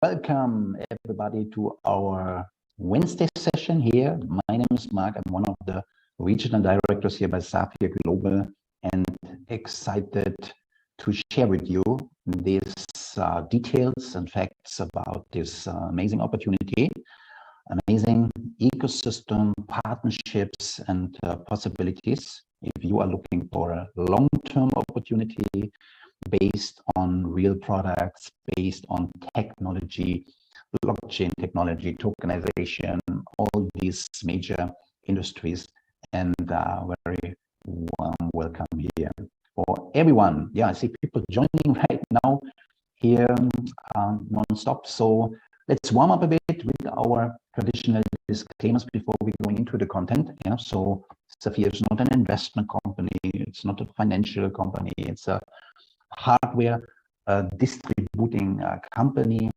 Welcome everybody to our Wednesday session here. My name is Mark. I'm one of the regional directors here by Safir Global and excited to share with you these details and facts about this amazing opportunity, amazing ecosystem, partnerships and possibilities. If you are looking for a long-term opportunity based on real products, based on technology, blockchain technology, tokenization, all these major industries, and very warm welcome here for everyone. Yeah, I see people joining right now here non-stop. So let's warm up a bit with our traditional disclaimers before we go into the content. Yeah, so Safir is not an investment company. It's not a financial company. It's a hardware distributing company.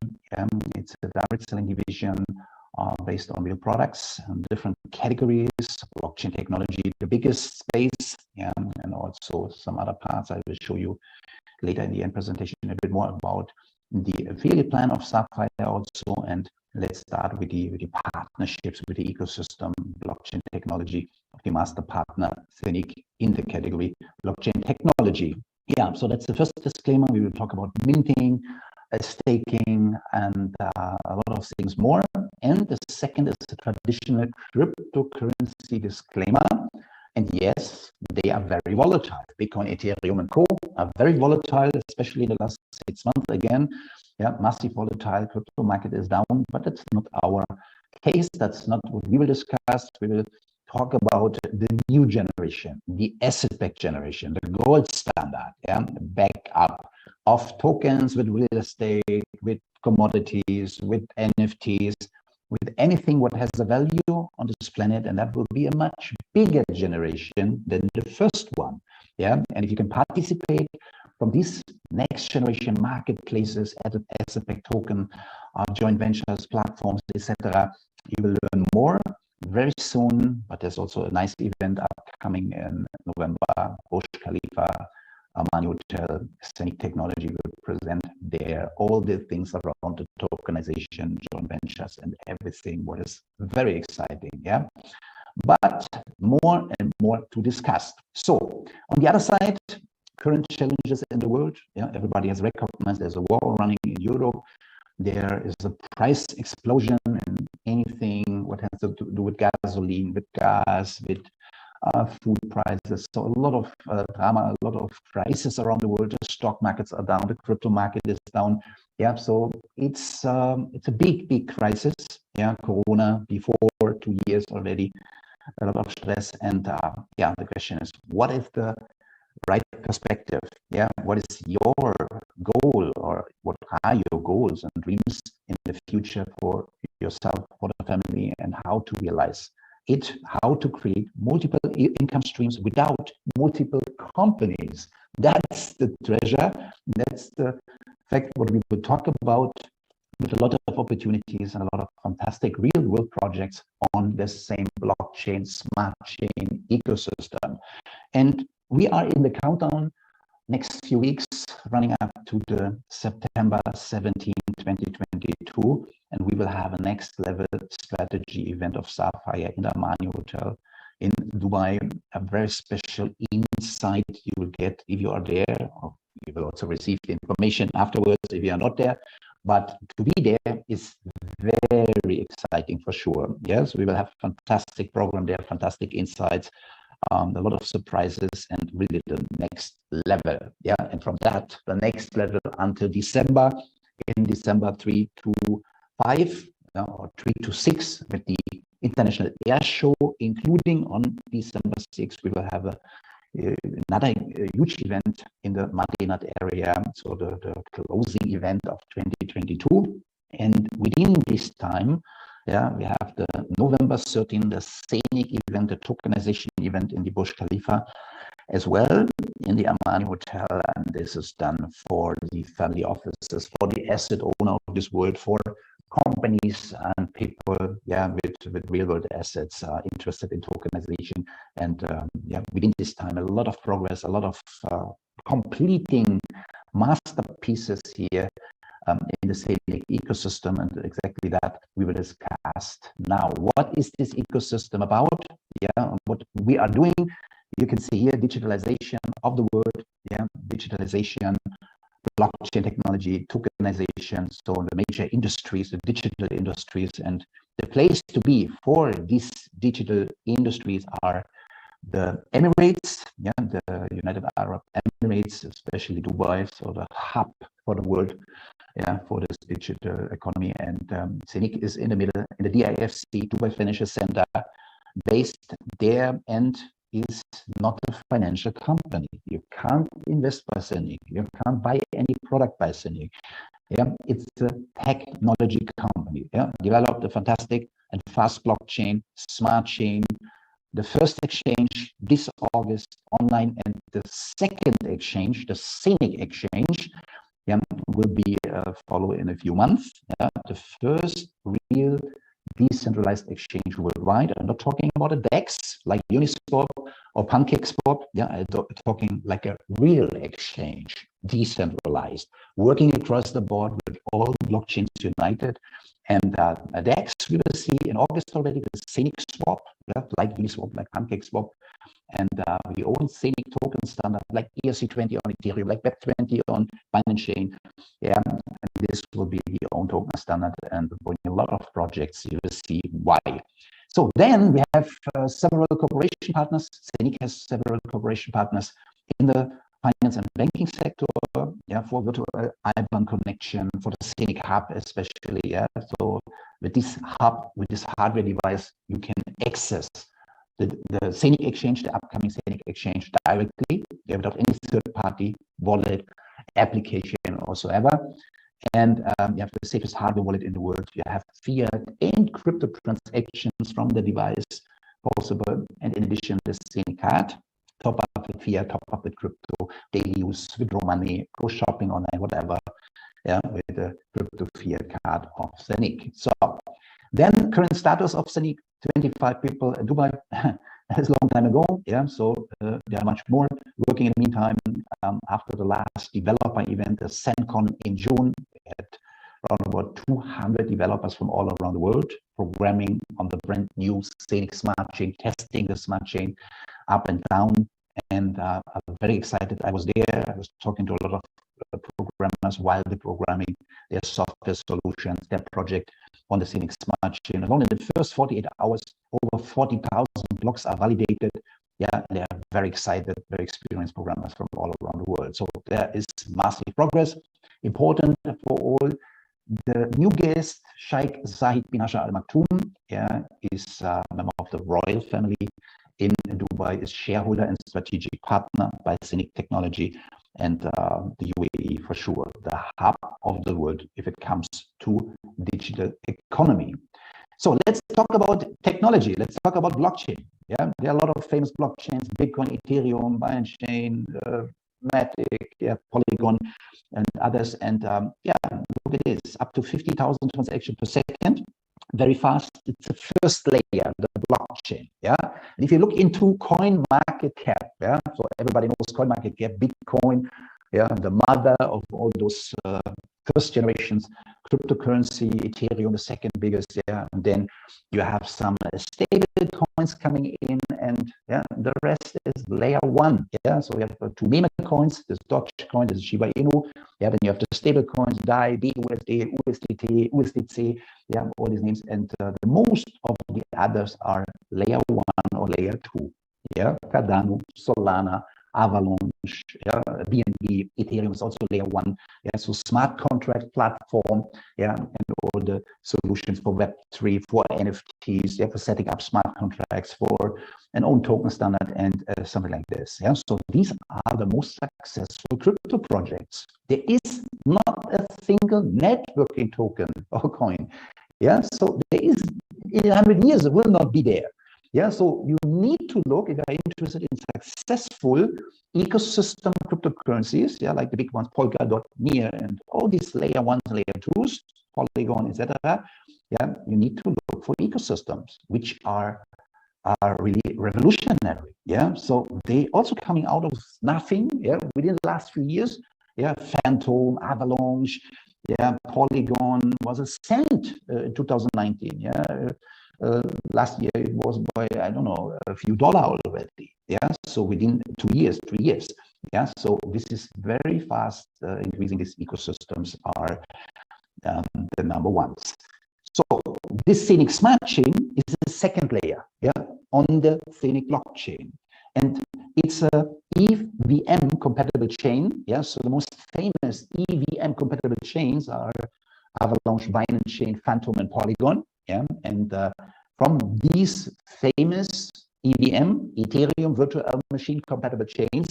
It's a direct selling division based on real products and different categories, blockchain technology, the biggest space, and also some other parts. I will show you later in the end presentation a bit more about the affiliate plan of Sapphire also. And let's start with the partnerships with the ecosystem, blockchain technology of the master partner Zeniq in the category blockchain technology. Yeah, so that's the first disclaimer. We will talk about minting, staking, and a lot of things more. And the second is the traditional cryptocurrency disclaimer. And yes, they are very volatile. Bitcoin, Ethereum, and Co. are very volatile, especially in the last 6 months. Again, yeah, massive volatile. Crypto market is down, but that's not our case. That's not what we will discuss. We will talk about the new generation, the asset-backed generation, the gold standard, backup of tokens with real estate, with commodities, with NFTs, with anything what has a value on this planet, and that will be a much bigger generation than the first one. Yeah, and if you can participate from these next generation marketplaces, asset-backed token, joint ventures, platforms, etc., you will learn more very soon. But there's also a nice event upcoming in November. Burj Khalifa, Armani Hotel, Zeniq Technology will present there all the things around the tokenization, joint ventures, and everything what is very exciting. Yeah, but more and more to discuss. So on the other side, current challenges in the world. Yeah, everybody has recognized there's a war running in Europe. There is a price explosion in anything what has to do with gasoline, with gas, with food prices. So a lot of drama, a lot of crisis around the world. The stock markets are down, the crypto market is down. Yeah, so it's a big crisis. Yeah, Corona before 2 years already, a lot of stress. And yeah, the question is, what is the right perspective? Yeah, what is your goal, or what are your goals and dreams in the future for yourself, for the family, and how to realize it, how to create multiple income streams without multiple companies? That's the treasure. That's the fact what we will talk about, with a lot of opportunities and a lot of fantastic real world projects on the same blockchain, smart chain ecosystem. And we are in the countdown next few weeks, running up to the September 17, 2022, and we will have a next level strategy event of Sapphire in the Armani Hotel in Dubai. A very special insight you will get if you are there, or you will also receive the information afterwards if you are not there. But to be there is very exciting for sure. Yes, we will have a fantastic program there, fantastic insights, a lot of surprises, and really the next level. Yeah, and from that, the next level until December, in December 3 to 5, or 3 to 6, with the International Air Show, including on December 6, we will have another huge event in the Madinat area, so the closing event of 2022. And within this time, yeah, we have the November 13, the Zeniq event, the tokenization event in the Burj Khalifa, as well in the Armani Hotel. And this is done for the family offices, for the asset owner of this world, for companies and people, yeah, with real world assets interested in tokenization. And yeah, within this time, a lot of progress, a lot of completing masterpieces here in the Zeniq ecosystem, and exactly that we will discuss now. What is this ecosystem about? Yeah, what we are doing. You can see here digitalization of the world. Yeah, digitalization, blockchain technology, tokenization. So the major industries, the digital industries, and the place to be for these digital industries are the Emirates, yeah, the United Arab Emirates, especially Dubai, so the hub for the world, yeah, for this digital economy. And Zeniq is in the middle, in the DIFC, Dubai Financial Center, based there, and is not a financial company. You can't invest by Zeniq. You can't buy any product by Zeniq. Yeah, it's a technology company. Yeah, developed a fantastic and fast blockchain, smart chain. The first exchange this August online, and the second exchange, the Zeniq exchange, yeah, will be followed in a few months. Yeah, the first real decentralized exchange worldwide. I'm not talking about a DEX like Uniswap or PancakeSwap. Yeah, I'm talking like a real exchange, decentralized, working across the board with all blockchains united. And a DEX we will see in August already, the Zeniq swap, yeah, like Uniswap, like PancakeSwap. And we own Zeniq token standard like ERC20 on Ethereum, like Web20 on Binance Chain. Yeah, and this will be the own token standard, and with a lot of projects, you will see why. So then we have several cooperation partners. Zeniq has several cooperation partners in the finance and banking sector, yeah, for virtual IBAN connection, for the Zeniq hub especially. Yeah, so with this hub, with this hardware device, you can access the Zeniq exchange, the upcoming Zeniq exchange directly, yeah, without any third-party wallet application whatsoever. And you have the safest hardware wallet in the world. You have fiat and crypto transactions from the device possible. And in addition, the Zeniq card, top up with fiat, top up with crypto, daily use, withdraw money, go shopping online, whatever, yeah, with the crypto fiat card of Zeniq. So then current status of Zeniq, 25 people in Dubai. That's a long time ago, yeah, so there are much more working in the meantime. After the last developer event, the ZenCon in June, we had around about 200 developers from all around the world programming on the brand new Zeniq smart chain, testing the smart chain up and down. And I'm very excited. I was there. I was talking to a lot of programmers while they're programming their software solutions, their project on the Zeniq smart chain. Alone in the first 48 hours, over 40,000 blocks are validated. Yeah, they are very excited, very experienced programmers from all around the world. So there is massive progress. Important for all. The new guest, Sheikh Zahid bin Hassan Al Maktoum, yeah, is a member of the royal family in Dubai, is shareholder and strategic partner by Zeniq Technology, and the UAE for sure, the hub of the world if it comes to digital economy. So let's talk about technology. Let's talk about blockchain. Yeah, there are a lot of famous blockchains: Bitcoin, Ethereum, Binance Chain, Matic, yeah, Polygon, and others. And yeah, look at this: up to 50,000 transactions per second. Very fast. It's the first layer, the blockchain. Yeah, and if you look into coin market cap, yeah, so everybody knows coin market cap, Bitcoin, yeah, the mother of all those first generations cryptocurrency, Ethereum, the second biggest, yeah, and then you have some stable coins coming in, and yeah, the rest is layer one, yeah. So we have two meme coins: there's Dogecoin, there's Shiba Inu, yeah. Then you have the stable coins, DAI, BUSD, USDT, USDC, yeah, all these names, and the most of the others are layer one or layer two, yeah. Cardano, Solana, Avalanche, yeah, BNB, Ethereum is also layer one, yeah. So smart contract platform, yeah, and all the solutions for Web3, for NFTs, yeah, for setting up smart contracts, for an own token standard, and something like this, yeah. So these are the most successful crypto projects. There is not a single networking token or coin, yeah. So there is, in 100 years, it will not be there. Yeah, so you need to look, if you're interested in successful ecosystem cryptocurrencies, yeah, like the big ones, Polkadot, Near, and all these layer ones, layer twos, Polygon, etc. Yeah, you need to look for ecosystems which are really revolutionary. Yeah, so they also coming out of nothing. Yeah, within the last few years. Yeah, Phantom, Avalanche, Yeah, Polygon was a cent in 2019. Yeah, last year it was by, I don't know, a few dollars already. Yeah, so within 2 years, 3 years. Yeah, so this is very fast increasing. These ecosystems are the number ones. So this Zeniq smart chain is the second layer, yeah, on the Zeniq blockchain. And it's a EVM compatible chain. Yeah, so the most famous EVM compatible chains are Avalanche, Binance Chain, Phantom, and Polygon. Yeah, and from these famous EVM, Ethereum virtual machine compatible chains,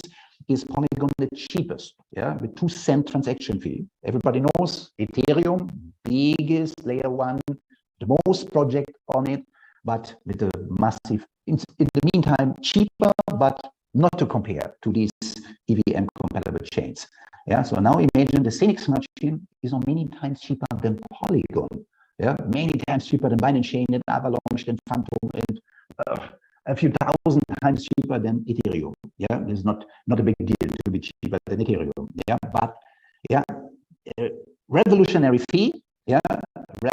is Polygon the cheapest, yeah, with 2 cent transaction fee. Everybody knows Ethereum, biggest layer one, the most project on it, but with a massive, in the meantime, cheaper, but not to compare to these EVM compatible chains. Yeah, so now imagine the Zeniq smart chain is on many times cheaper than Polygon. Yeah, many times cheaper than Binance Chain, than Avalanche, than Phantom, and a few thousand times cheaper than Ethereum. Yeah, it's not a big deal to be cheaper than Ethereum. Yeah, but yeah, revolutionary fee. Yeah,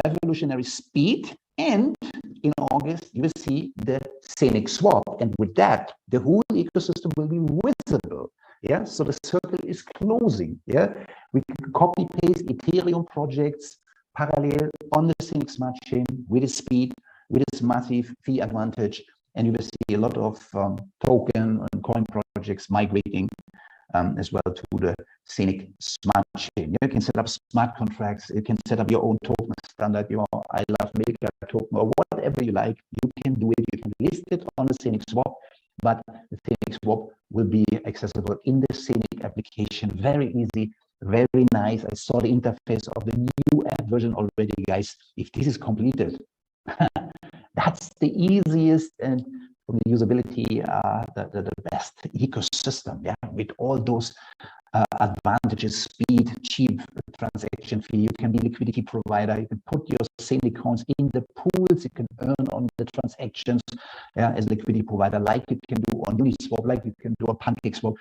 revolutionary speed, and in August you will see the Zeniq swap, and with that the whole ecosystem will be visible. Yeah, so the circle is closing. Yeah, we can copy paste Ethereum projects parallel on the Zeniq smart chain with its speed, with its massive fee advantage, and you will see a lot of token and coin projects migrating as well to the Zeniq smart chain. You can set up smart contracts, you can set up your own token standard, your I love Milka token, or whatever you like. You can do it, you can list it on the Zeniq swap, but the Zeniq swap will be accessible in the Zeniq application. Very easy, very nice. I saw the interface of the new app version already, guys. If this is completed, that's the easiest and from the usability, the best ecosystem, yeah, with all those advantages, speed, cheap transaction fee. You can be liquidity provider. You can put your Zeniq coins in the pools. You can earn on the transactions, yeah, as a liquidity provider, like you can do on Uniswap, like you can do a PancakeSwap.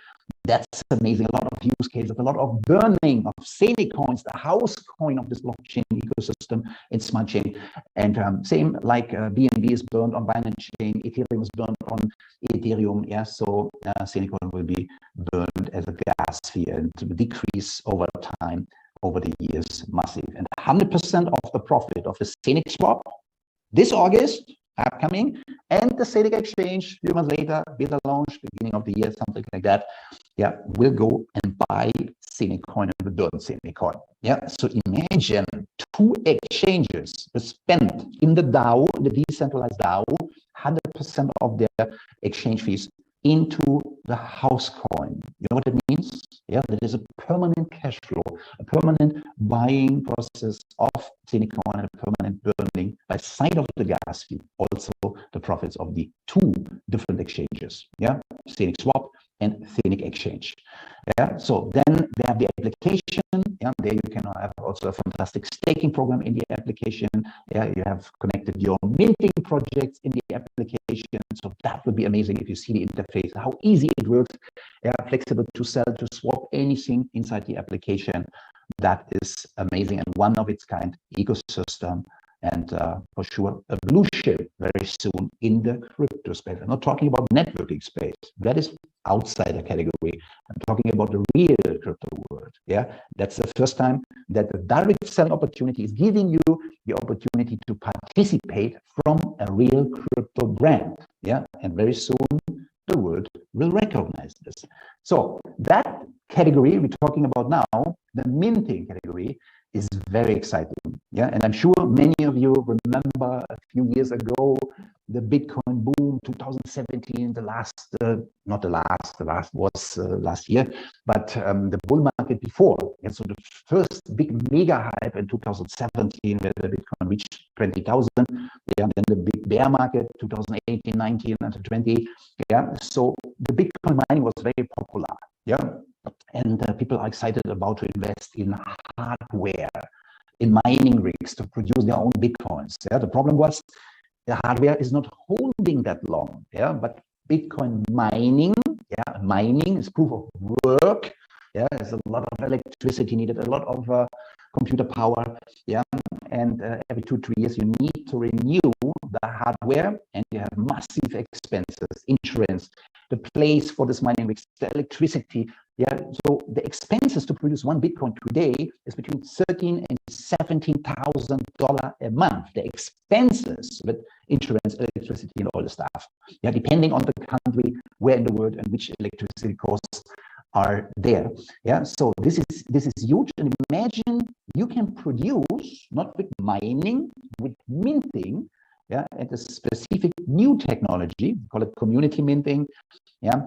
That's amazing. A lot of use cases, a lot of burning of Zeniq coins, the house coin of this blockchain ecosystem in smart chain. And same like BNB is burned on Binance Chain, Ethereum is burned on Ethereum. Yeah, so Zeniq coin will be burned as a gas fee and decrease over time, over the years, massive. And 100% of the profit of the Zeniq swap this August, upcoming, and the Zeniq exchange, a few months later, beta launch, beginning of the year, something like that, yeah, will go and buy Zeniq coin and will burn Zeniq coin. Yeah, so imagine 2 exchanges were spent in the DAO, the decentralized DAO, 100% of their exchange fees into the house coin. You know what it means? Yeah, that is a permanent cash flow, a permanent buying process of Zeniq coin, and a permanent burning by side of the gas fee. Also, the profits of the 2 different exchanges. Yeah, Zeniq swap and Zeniq exchange. Yeah, so then they have the application. Yeah, there you can have also a fantastic staking program in the application. Yeah, you have connected your minting projects in the application. So that would be amazing if you see the interface, how easy it works. Yeah, flexible to sell, to swap anything inside the application. That is amazing and one of its kind ecosystem. And for sure, a blue chip very soon in the crypto space. I'm not talking about networking space. That is outside the category. I'm talking about the real crypto world. Yeah, that's the first time that the direct selling opportunity is giving you the opportunity to participate from a real crypto brand. Yeah, and very soon the world will recognize this. So that category we're talking about now, the minting category, is very exciting. Yeah, and I'm sure many of you remember a few years ago the Bitcoin boom, 2017. The last was last year, but the bull market before. And so the first big mega hype in 2017, where the Bitcoin reached 20,000. Yeah, and then the big bear market, 2018, 19, and 20. Yeah, so the Bitcoin mining was very popular. Yeah. And people are excited about to invest in hardware, in mining rigs to produce their own Bitcoins. Yeah, the problem was the hardware is not holding that long. Yeah, but Bitcoin mining, yeah, mining is proof of work. Yeah, there's a lot of electricity needed, a lot of computer power. Yeah, and every 2-3 years you need to renew the hardware, and you have massive expenses, insurance, the place for this mining rigs, the electricity. Yeah, so the expenses to produce one Bitcoin today is between $13,000 and $17,000 a month. The expenses with insurance, electricity, and all the stuff. Yeah, depending on the country, where in the world, and which electricity costs are there. Yeah, so this is huge. And imagine you can produce not with mining, with minting. Yeah, and a specific new technology, call it community minting. Yeah.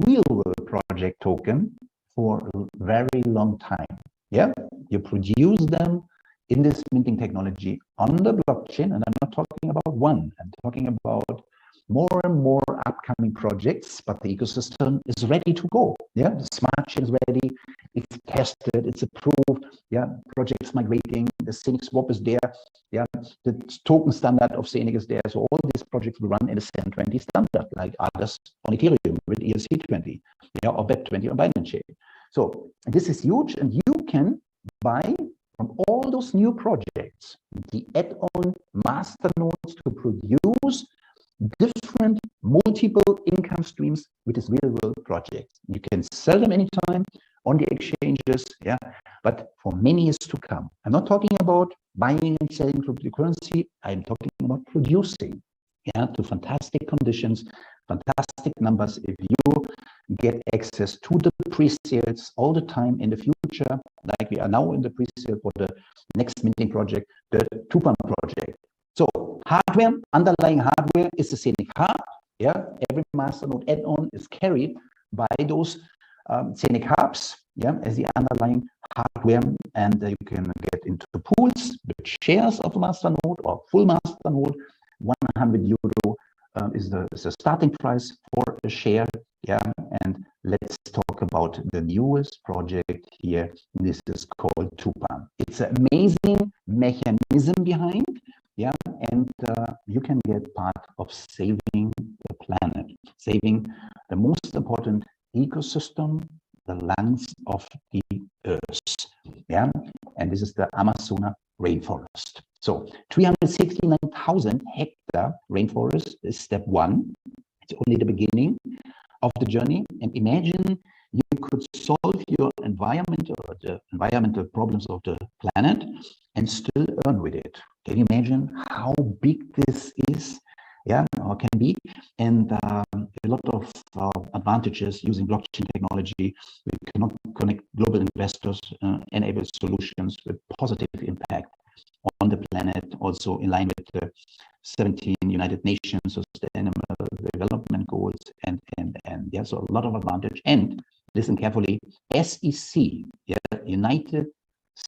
Real world project token for a very long time. Yeah, you produce them in this minting technology on the blockchain, and I'm not talking about one, I'm talking about more and more upcoming projects, but the ecosystem is ready to go. Yeah, the smart chain is ready, it's tested, it's approved. Yeah, projects migrating, the Zeniq swap is there. Yeah, the token standard of Zeniq is there. So all these projects will run in the SEN20 standard, like others on Ethereum with ERC20, yeah, or BEP20 on Binance Chain. So this is huge, and you can buy from all those new projects the add-on master nodes to produce different multiple income streams with this real world project. You can sell them anytime on the exchanges, yeah, but for many years to come. I'm not talking about buying and selling cryptocurrency. I'm talking about producing, yeah, to fantastic conditions, fantastic numbers. If you get access to the pre-sales all the time in the future, like we are now in the pre-sale for the next minting project, the Tupan project. So hardware, underlying hardware is the Zeniq hub. Yeah, every masternode add-on is carried by those Zeniq hubs, yeah, as the underlying hardware, and you can get into pools with shares of a masternode or full masternode. 100 euro is the starting price for a share. Yeah, and let's talk about the newest project here. This is called Tupan. It's an amazing mechanism behind. Yeah, and you can get part of saving the planet, saving the most important ecosystem, the lungs of the earth. Yeah, and this is the Amazon rainforest. So 369,000 hectare rainforest is step one. It's only the beginning of the journey. And imagine you could solve your environment or the environmental problems of the planet and still earn with it. Can you imagine how big this is? Yeah, or can be. And a lot of advantages using blockchain technology. We cannot connect global investors, enable solutions with positive impact on the planet, also in line with the 17 United Nations Sustainable Development Goals, and yeah, so a lot of advantage. And listen carefully, SEC, yeah, United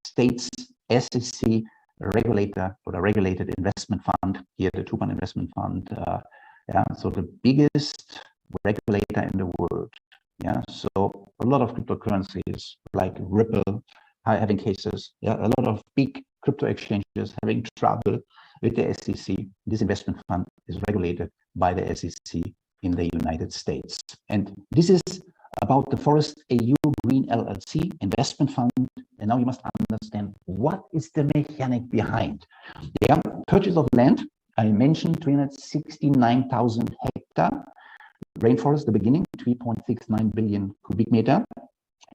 States SEC regulator, or the regulated investment fund here, the Tupan investment fund, yeah, so the biggest regulator in the world. Yeah, so a lot of cryptocurrencies like Ripple are having cases. Yeah, a lot of big crypto exchanges having trouble with the SEC. This investment fund is regulated by the SEC in the United States. And this is about the Forest AU Green LLC investment fund. And now you must understand what is the mechanic behind. Yeah, purchase of land. I mentioned 369,000 hectare rainforest, the beginning, 3.69 billion cubic meter.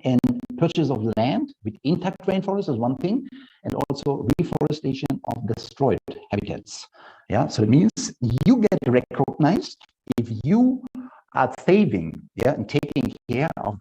And purchase of land with intact rainforest is one thing, and also reforestation of destroyed habitats. Yeah, so it means you get recognized if you are saving, yeah, and taking care of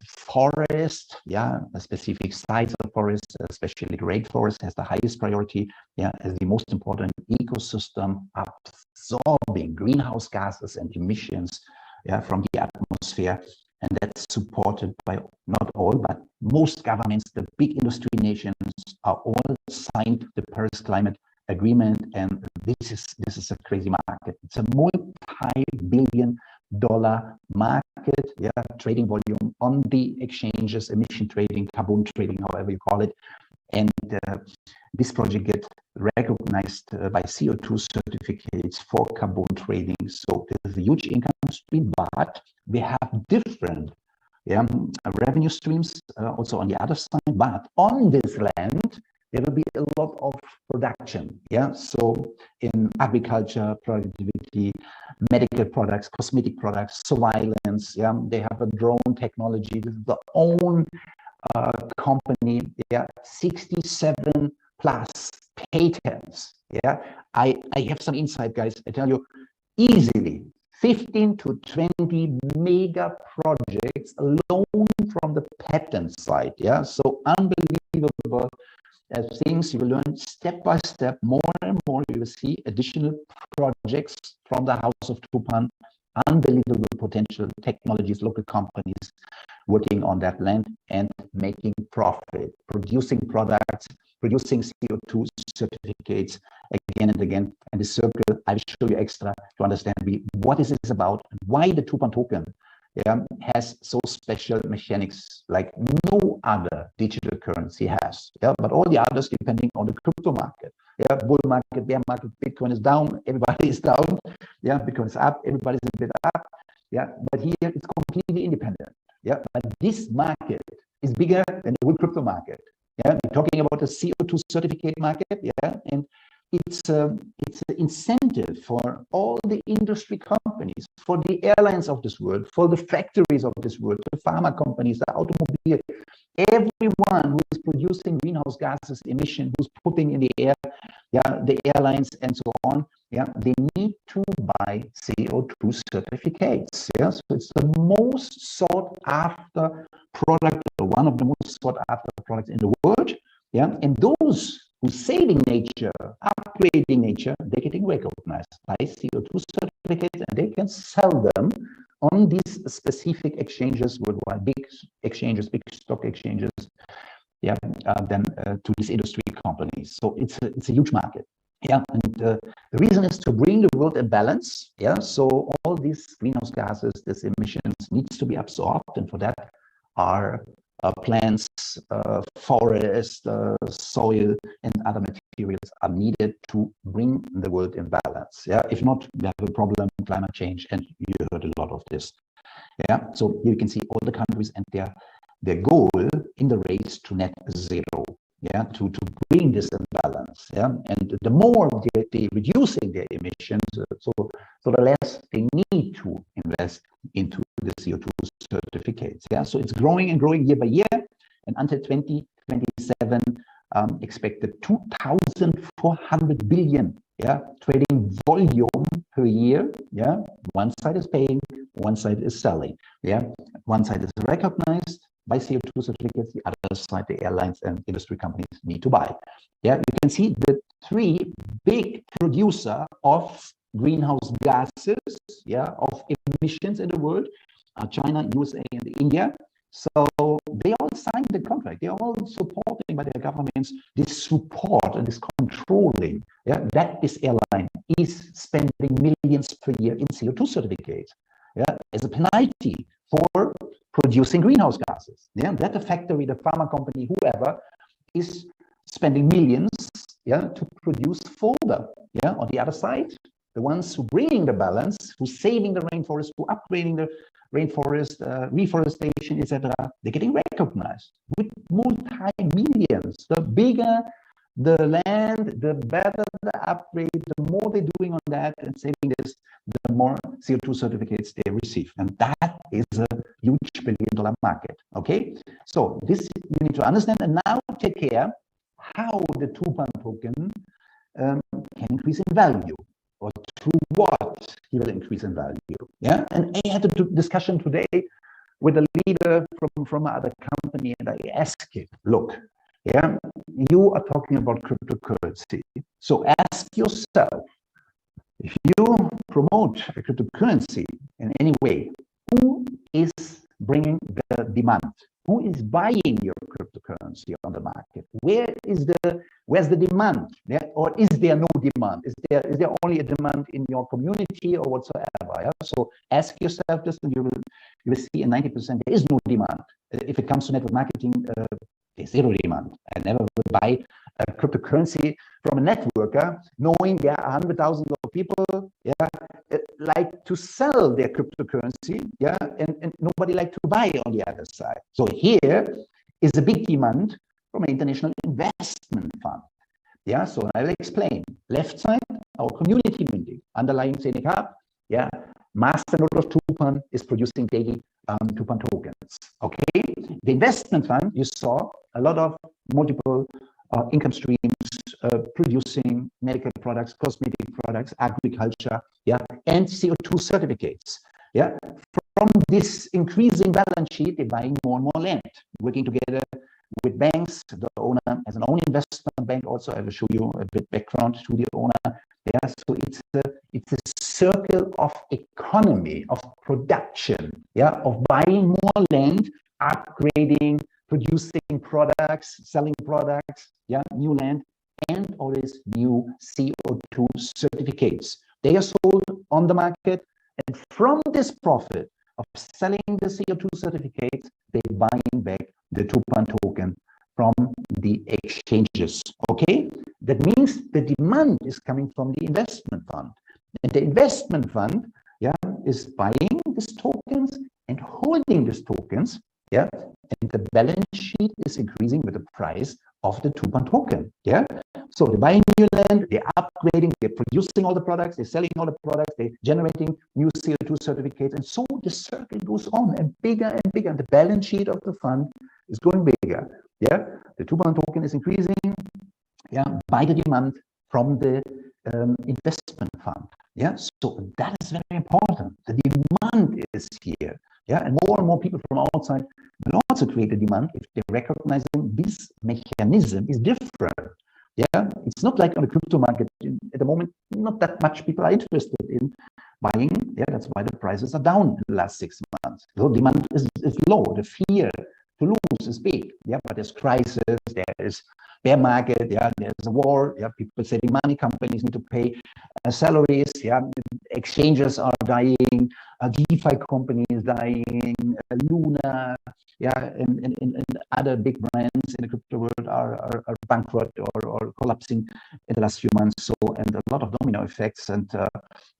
forest, yeah, a specific size of forest, especially the rainforest has the highest priority, yeah, as the most important ecosystem absorbing greenhouse gases and emissions, yeah, from the atmosphere. And that's supported by not all, but most governments. The big industry nations are all signed the Paris Climate Agreement, and this is a crazy market. It's a multi-billion-dollar market, yeah, trading volume on the exchanges, emission trading, carbon trading, however you call it. And this project gets recognized by CO2 certificates for carbon trading. So there's a huge income stream, but we have different yeah, revenue streams also on the other side. But on this land, there will be a lot of production. Yeah, so in agriculture, productivity, medical products, cosmetic products, surveillance. Yeah, they have a drone technology. This is the own company. Yeah, 67 plus patents. Yeah, I have some insight, guys. I tell you, easily 15 to 20 mega projects alone from the patent side. Yeah, so unbelievable things you will learn step by step, more and more. You will see additional projects from the House of Tupan, unbelievable potential technologies, local companies working on that land and making profit, producing products, producing CO2 certificates again and again. And the circle, I will show you extra to understand what is this about and why the Tupan token has so special mechanics like no other digital currency has. Yeah, but all the others depending on the crypto market. Yeah, bull market, bear market, Bitcoin is down, everybody is down. Yeah, Bitcoin is up, everybody's a bit up. Yeah, but here it's completely independent. Yeah, but this market is bigger than the whole crypto market. Yeah, we're talking about a CO2 certificate market. Yeah, and it's an incentive for all the industry companies, for the airlines of this world, for the factories of this world, the pharma companies, the automobile, everyone who is producing greenhouse gases emission, who's putting in the air, yeah, the airlines and so on, yeah, they need to buy CO2 certificates. Yeah, so it's the most sought after product, or one of the most sought after products in the world. Yeah, and those who's saving nature, upgrading nature, they're getting recognized by CO2 certificates, and they can sell them on these specific exchanges worldwide, big exchanges, big stock exchanges, yeah, then to these industry companies. So it's a huge market. Yeah, and the reason is to bring the world in balance. Yeah, so all these greenhouse gases, these emissions needs to be absorbed, and for that are plants, forest, soil, and other materials are needed to bring the world in balance. Yeah, if not, we have a problem, climate change, and you heard a lot of this. Yeah, so you can see all the countries and their goal in the race to net zero. Yeah, to bring this in balance. Yeah, and the more they're reducing their emissions, so the less they need to invest into the CO2 certificates. Yeah, so it's growing and growing year by year, and until 2027, expected 2,400 billion. Yeah, trading volume per year. Yeah, one side is paying, one side is selling. Yeah, one side is recognized by CO2 certificates, the other side, the airlines and industry companies need to buy. Yeah, you can see the three big producer of greenhouse gases, yeah, of emissions in the world are China, USA, and India. So they all signed the contract. They're all supporting by their governments this support and this controlling. Yeah, that this airline is spending millions per year in CO2 certificates. Yeah, as a penalty for producing greenhouse gases. Yeah, that the factory, the pharma company, whoever is spending millions, yeah, to produce further. Yeah, on the other side, the ones who bringing the balance, who saving the rainforest, who upgrading the rainforest, reforestation, etc., they're getting recognized with multi-millions. The bigger the land, the better the upgrade, the more they're doing on that and saving this, the more CO2 certificates they receive. And that is a huge billion-dollar market. Okay, so this you need to understand and now take care how the Tupan token can increase in value, or through what he will increase in value. Yeah, and I had a discussion today with a leader from another company, and I asked him, look, yeah, you are talking about cryptocurrency. So ask yourself, if you promote a cryptocurrency in any way, who is bringing the demand? Who is buying your cryptocurrency on the market? Where's the demand? Yeah? Or is there no demand? Is there only a demand in your community or whatsoever? Yeah? So ask yourself this, and you will see in 90% there is no demand. If it comes to network marketing, there's zero demand. I never will buy a cryptocurrency from a networker, knowing there are 100,000 of people, yeah, like to sell their cryptocurrency, yeah, and nobody like to buy on the other side. So here is a big demand from an international investment fund. Yeah, so I will explain. Left side, our community minting, underlying Zeniq, yeah, masternode of Tupan is producing daily Tupan tokens. Okay, the investment fund, you saw a lot of multiple income streams, producing medical products, cosmetic products, agriculture, yeah, and CO2 certificates. Yeah, from this increasing balance sheet, they're buying more and more land, working together with banks. The owner has an own investment bank. Also, I will show you a bit background to the owner. Yeah, so it's a circle of economy, of production, yeah, of buying more land, upgrading, producing products, selling products, yeah, new land, and always new CO2 certificates. They are sold on the market, and from this profit of selling the CO2 certificates, they're buying back the Tupan token from the exchanges. Okay, that means the demand is coming from the investment fund, and the investment fund, yeah, is buying these tokens and holding these tokens, yeah, and the balance sheet is increasing with the price of the Tupan token. Yeah, so they're buying new land, they're upgrading, they're producing all the products, they're selling all the products, they're generating new CO2 certificates, and so the circle goes on and bigger, and the balance sheet of the fund is going bigger. Yeah, the Tupan token is increasing, yeah, by the demand from the investment fund. Yeah, so that is very important. The demand is here. Yeah, and more people from outside will also create a demand if they recognize this mechanism is different. Yeah, it's not like on the crypto market at the moment. Not that much people are interested in buying. Yeah, that's why the prices are down in the last 6 months. So demand is low. The fear to lose is big. Yeah, but there's crisis. There is bear market. Yeah, there's a war. Yeah, people saving money. Companies need to pay salaries. Yeah, exchanges are dying. DeFi companies dying. Luna. Yeah, and other big brands in the crypto world are bankrupt or collapsing in the last few months. So, and a lot of domino effects, and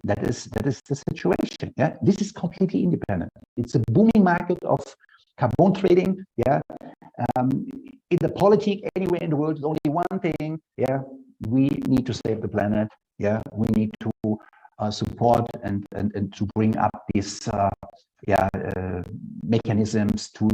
that is the situation. Yeah, this is completely independent. It's a booming market of carbon trading. Yeah, in the politics anywhere in the world, is only one thing. Yeah, we need to save the planet. Yeah, we need to support and to bring up these mechanisms to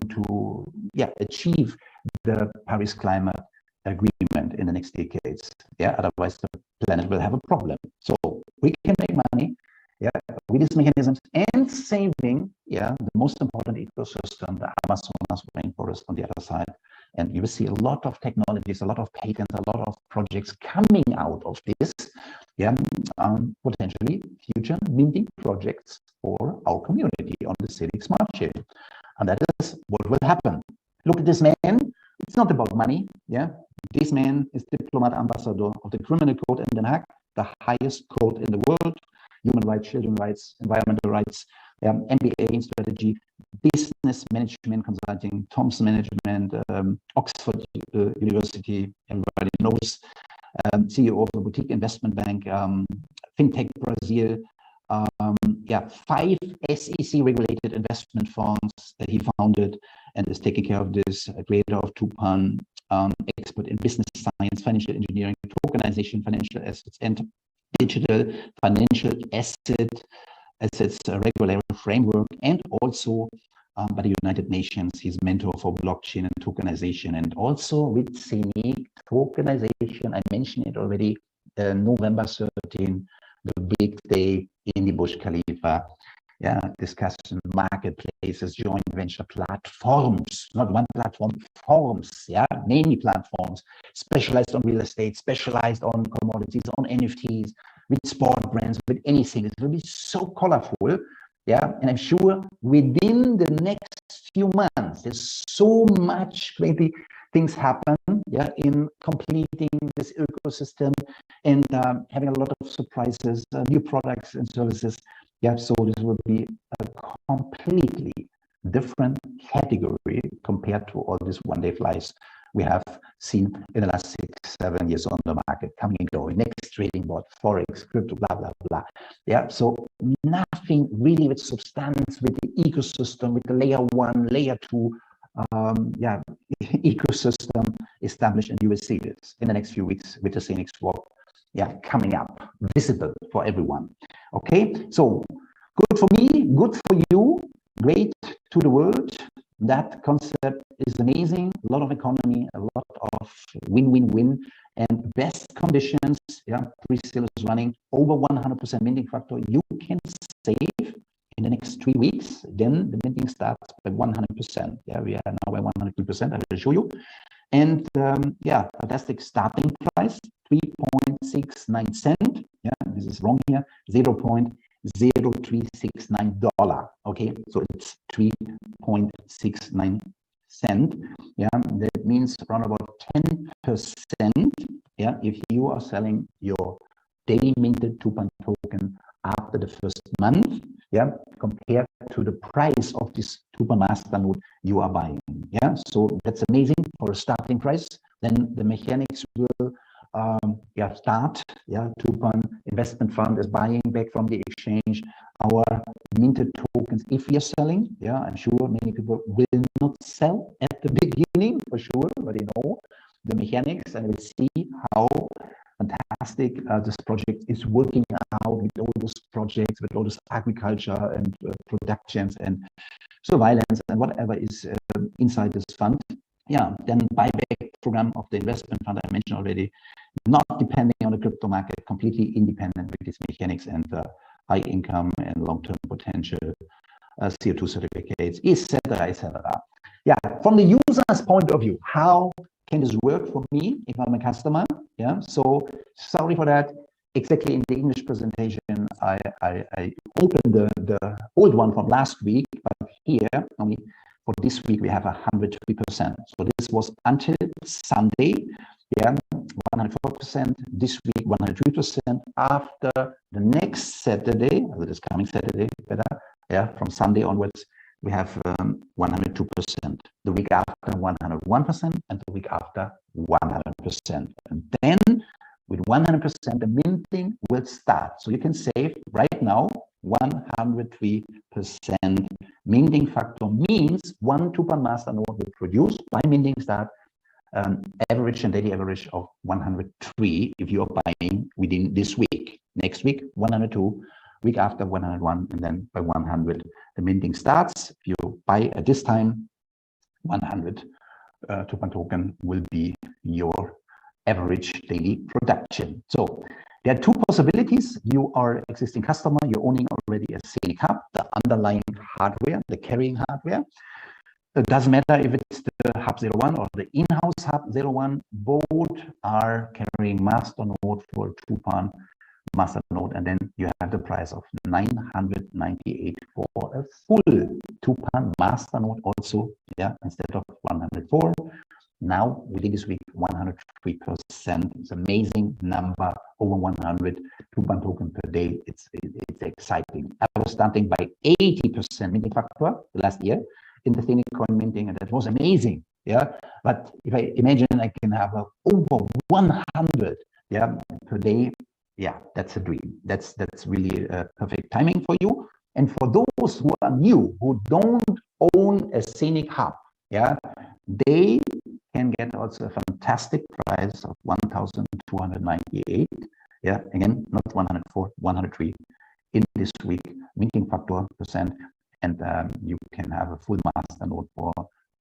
achieve the Paris Climate Agreement in the next decades. Yeah, otherwise the planet will have a problem. So we can make money, yeah, with these mechanisms and saving, yeah, the most important ecosystem, the Amazonas rainforest on the other side. And you will see a lot of technologies, a lot of patents, a lot of projects coming out of this. Yeah, potentially future minting projects for our community on the Zeniq smart chain. And that is what will happen. Look at this man. It's not about money. Yeah, this man is diplomat ambassador of the criminal code in Den Haag, the highest code in the world. Human rights, children's rights, environmental rights, MBA in strategy, business management consulting, Thomson Management, Oxford University, everybody knows, CEO of a boutique investment bank, FinTech Brazil, 5 SEC regulated investment funds that he founded and is taking care of this, creator of Tupan, expert in business science, financial engineering, tokenization, financial assets, and digital financial assets regulatory framework, and also by the United Nations, he's mentor for blockchain and tokenization, and also with Zeniq tokenization. I mentioned it already, November 13, the big day in the Burj Khalifa. Yeah, discussion, marketplaces, joint venture platforms, not one platform, forms, yeah, many platforms, specialized on real estate, specialized on commodities, on NFTs, with sport brands, with anything. It will be so colorful, yeah, and I'm sure within the next few months, there's so much crazy things happen, yeah, in completing this ecosystem and having a lot of surprises, new products and services. Yeah, so this will be a completely different category compared to all these one-day flies we have seen in the last 6-7 years on the market, coming and going, next trading board, Forex, crypto, blah, blah, blah. Yeah, so nothing really with substance, with the ecosystem, with the layer 1, layer 2, ecosystem established, and you will see this in the next few weeks with the Zeniq swap, coming up, visible for everyone. Okay, so good for me, good for you, great to the world. That concept is amazing. A lot of economy, a lot of win-win-win, and best conditions. Pre-sale is running over 100% minting factor. You can save in the next 3 weeks. Then the minting starts by 100%. We are now by 102%. I will show you. And fantastic starting price, 3.69 cent. This is wrong here. $0.0369. Okay, so it's 3.69 cent. That means around about 10%. If you are selling your daily minted 2-pound token after the first month, compared to the price of this 2-pound masternode you are buying. So that's amazing for a starting price. Then the mechanics will start. 2-pound investment fund is buying back from the exchange our minted tokens. If we are selling, I'm sure many people will not sell at the beginning for sure, but they know the mechanics and will see how fantastic this project is working out with all those projects, with all this agriculture and productions and surveillance and whatever is inside this fund. Then buyback program of the investment fund I mentioned already, not depending on the crypto market, completely independent with its mechanics and high income and long-term potential CO2 certificates, etc., etc. From the user's point of view, how can this work for me if I'm a customer? So sorry for that. Exactly in the English presentation, I opened the old one from last week, but here only for this week we have 103%. So this was until Sunday, 104%. This week 103%. After the next Saturday, this coming Saturday, from Sunday onwards, we have 102%. The week after 101%, and the week after 100%. And then with 100%, the minting will start. So you can save right now 103%. Minting factor means 1 2-pound masternode will produce by minting start average and daily average of 103 if you are buying within this week. Next week 102, week after 101, and then by 100 the minting starts. If you buy at this time, 100 2-pound token will be your average daily production. So there are two possibilities. You are an existing customer, you're owning already a Zeniq hub, the underlying hardware, the carrying hardware. It doesn't matter if it's the Hub 01 or the in-house Hub 01, both are carrying masternode for 2-pound masternode, and then you have the price of 998 for a full 2-pound masternode also, instead of 104. Now within this week 103%. It's amazing number, over 100 2-pound token per day. It's exciting. I was starting by 80% minting factor last year in the Zeniq coin minting, and that was amazing. But if I imagine I can have over 100 per day, that's a dream. That's really perfect timing for you. And for those who are new, who don't own a Zeniq hub, they can get also a fantastic price of 1,298. Again, not 104, 103 in this week, minting factor %, and you can have a full masternode for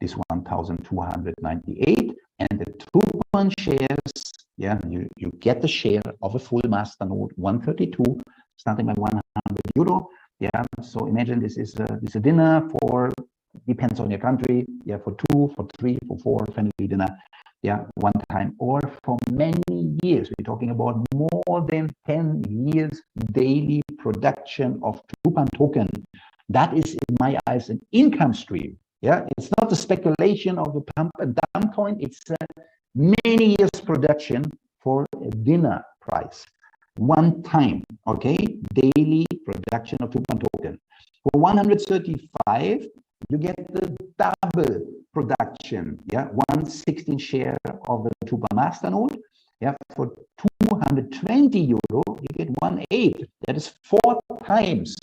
this 1,298. And the 2-pound shares, you get the share of a full masternode, 132, starting by 100 euro. So imagine this is a dinner for, depends on your country, for 2, for 3, for 4 family dinner, one time, or for many years. We're talking about more than 10 years daily production of 2-pound token. That is, in my eyes, an income stream. It's not a speculation of a pump and dump coin. It's many years production for a dinner price. One time, daily production of 2-pound token. For 135, you get the double production. Yeah, 1/16 share of the Tupan Masternode. Yeah, for 220 euro, you get 1/8. That is 4 times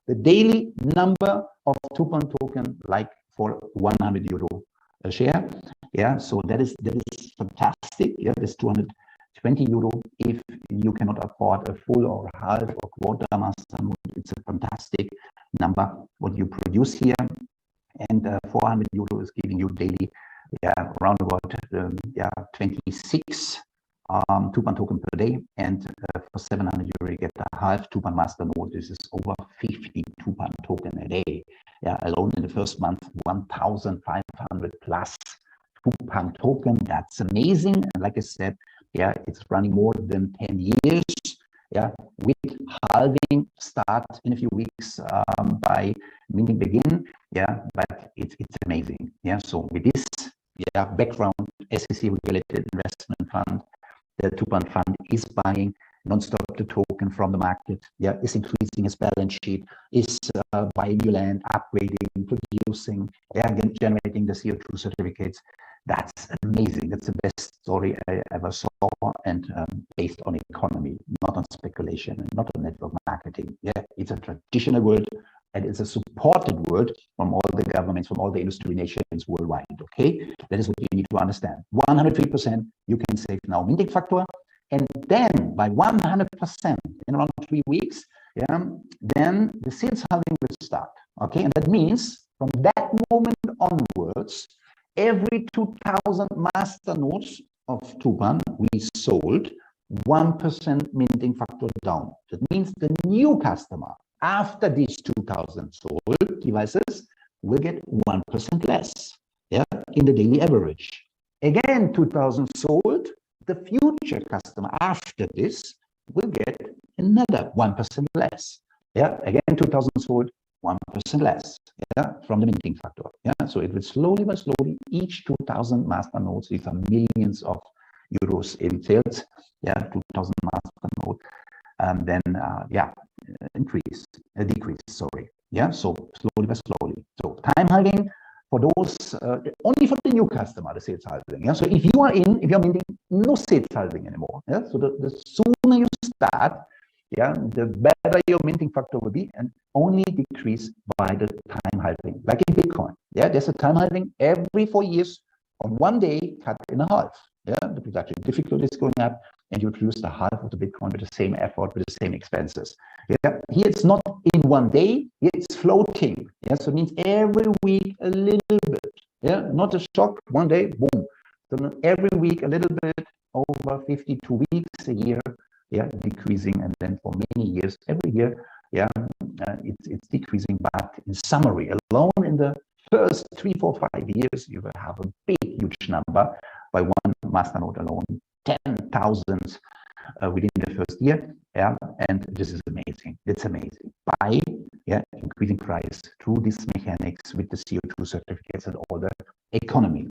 the daily number of Tupan token, like for 100 euro a share. Yeah, so that is fantastic. Yeah, this 220 euro. If you cannot afford a full or half or quarter Masternode, it's a fantastic number what you produce here. And 400 euro is giving you daily, around about 26 Tupan token per day, and for 700 euro you get a half Tupan Masternode. This is over 50 Tupan token a day. Yeah, alone in the first month, 1,500 plus Tupan token. That's amazing. And like I said, yeah, it's running more than 10 years. Yeah, with halving start in a few weeks by minting begin. Yeah, but it's amazing. Yeah, so with this background, SEC regulated investment fund, the Tupan fund is buying non-stop the token from the market. Yeah, is increasing its balance sheet, is buying new land, upgrading, producing, generating the CO2 certificates. That's amazing. That's the best story I ever saw, and based on economy, not on speculation, and not on network marketing. Yeah, it's a traditional world, and it's a supported world from all the governments, from all the industry nations worldwide. Okay, that is what you need to understand. 103% you can save now minting factor, and then by 100% in around 3 weeks, then the sales halving will start. Okay, and that means from that moment onwards, every 2,000 masternodes of Tupan we sold, 1% minting factor down. That means the new customer after these 2,000 sold devices will get 1% less, in the daily average. Again, 2,000 sold, the future customer after this will get another 1% less. Again, 2,000 sold, 1% less, from the minting factor. So it will slowly but slowly, each 2,000 masternodes, these are millions of euros in sales, 2,000 masternode, then decrease, sorry. So slowly but slowly. So time halving for those, only for the new customer, the sales halving. So if you're minting, no sales halving anymore. So the sooner you start, the better your minting factor will be, and only decrease by the time halving, like in Bitcoin. There's a time halving every 4 years on one day, cut in half. The production difficulty is going up, and you produce the half of the Bitcoin with the same effort, with the same expenses. Here it's not in one day, it's floating. So it means every week a little bit. Not a shock, one day, boom. So every week a little bit, over 52 weeks a year, decreasing, and then for many years, every year, it's decreasing. But in summary, alone in the first 3, 4, 5 years, you will have a big, huge number by one masternode alone, 10,000 within the first year. And this is amazing. It's amazing. By increasing price through these mechanics with the CO2 certificates and all the economy.